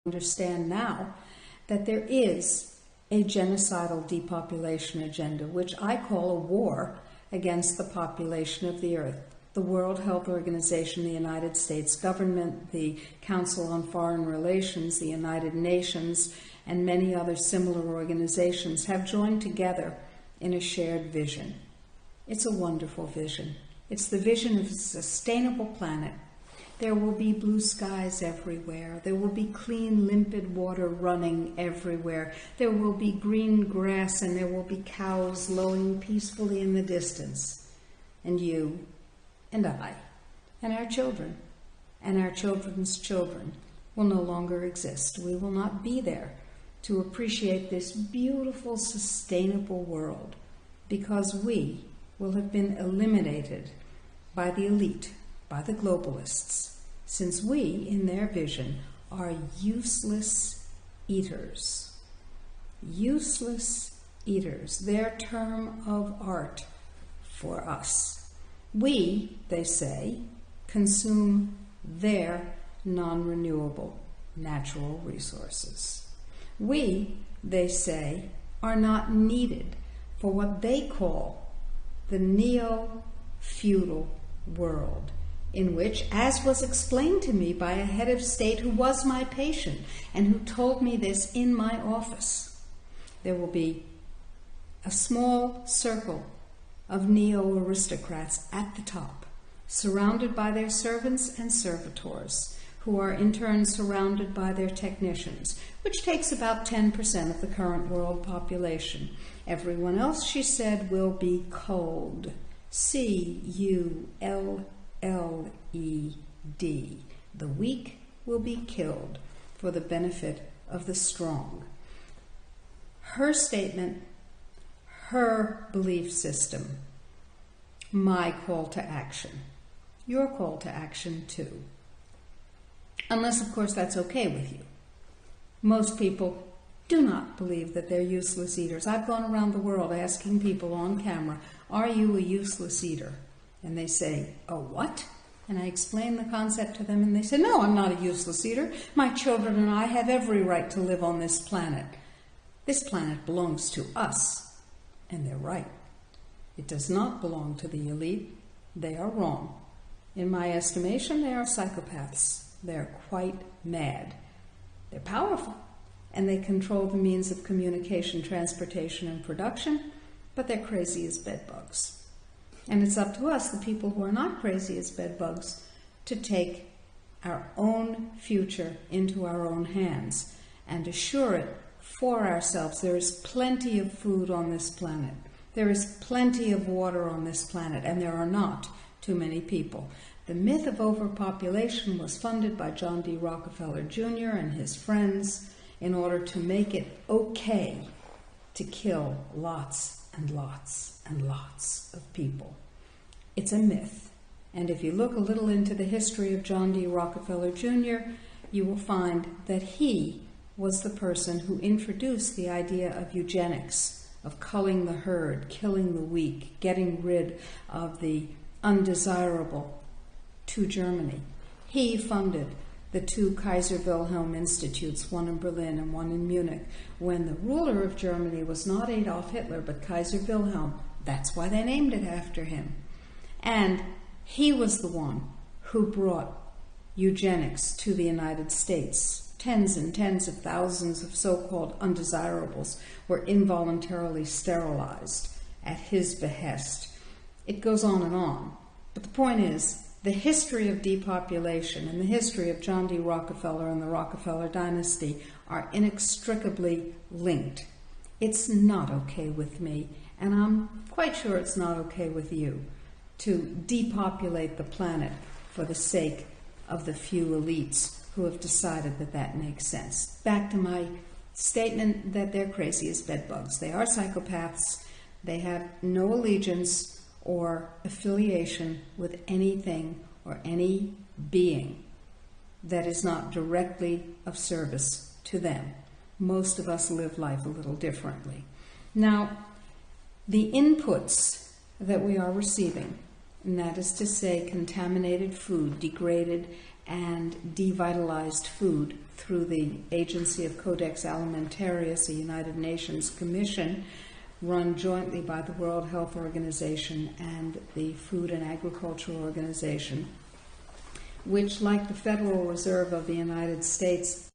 understand now that there is a genocidal depopulation agenda, which I call a war against the population of the earth. The World Health Organization, the United States government, the Council on Foreign Relations, the United Nations, and many other similar organizations have joined together in a shared vision. It's a wonderful vision. It's the vision of a sustainable planet. There will be blue skies everywhere. There will be clean, limpid water running everywhere. There will be green grass, and there will be cows lowing peacefully in the distance. And you and I and our children and our children's children will no longer exist. We will not be there to appreciate this beautiful, sustainable world because we will have been eliminated by the elite, by the globalists, since we, in their vision, are useless eaters. Useless eaters, their term of art for us. We, they say, consume their non-renewable natural resources. We, they say, are not needed for what they call the neo-feudal world, in which, as was explained to me by a head of state who was my patient and who told me this in my office, there will be a small circle of neo-aristocrats at the top, surrounded by their servants and servitors, who are in turn surrounded by their technicians, which takes about 10% of the current world population. Everyone else, she said, will be culled. C-U-L-L-E-D. The weak will be killed for the benefit of the strong. Her statement, her belief system, my call to action, your call to action too. Unless, of course, that's okay with you. Most people do not believe that they're useless eaters. I've gone around the world asking people on camera, are you a useless eater? And they say, a what? And I explain the concept to them and they say, no, I'm not a useless eater. My children and I have every right to live on this planet. This planet belongs to us. And they're right. It does not belong to the elite. They are wrong. In my estimation, they are psychopaths. They're quite mad. They're powerful, and they control the means of communication, transportation, and production, but they're crazy as bedbugs. And it's up to us, the people who are not crazy as bedbugs, to take our own future into our own hands and assure it for ourselves. There is plenty of food on this planet. There is plenty of water on this planet, and there are not too many people. The myth of overpopulation was funded by John D. Rockefeller Jr. and his friends in order to make it okay to kill lots and lots and lots of people. It's a myth. And if you look a little into the history of John D. Rockefeller Jr., you will find that he was the person who introduced the idea of eugenics, of culling the herd, killing the weak, getting rid of the undesirable, to Germany. He funded the two Kaiser Wilhelm Institutes, one in Berlin and one in Munich, when the ruler of Germany was not Adolf Hitler, but Kaiser Wilhelm. That's why they named it after him. And he was the one who brought eugenics to the United States. Tens and tens of thousands of so-called undesirables were involuntarily sterilized at his behest. It goes on and on. But the point is, the history of depopulation and the history of John D. Rockefeller and the Rockefeller dynasty are inextricably linked. It's not okay with me, and I'm quite sure it's not okay with you, to depopulate the planet for the sake of the few elites who have decided that that makes sense. Back to my statement that they're crazy as bedbugs. They are psychopaths. They have no allegiance or affiliation with anything or any being that is not directly of service to them. Most of us live life a little differently. Now, the inputs that we are receiving, and that is to say contaminated food, degraded and devitalized food through the agency of Codex Alimentarius, a United Nations commission run jointly by the World Health Organization and the Food and Agriculture Organization, which, like the Federal Reserve of the United States,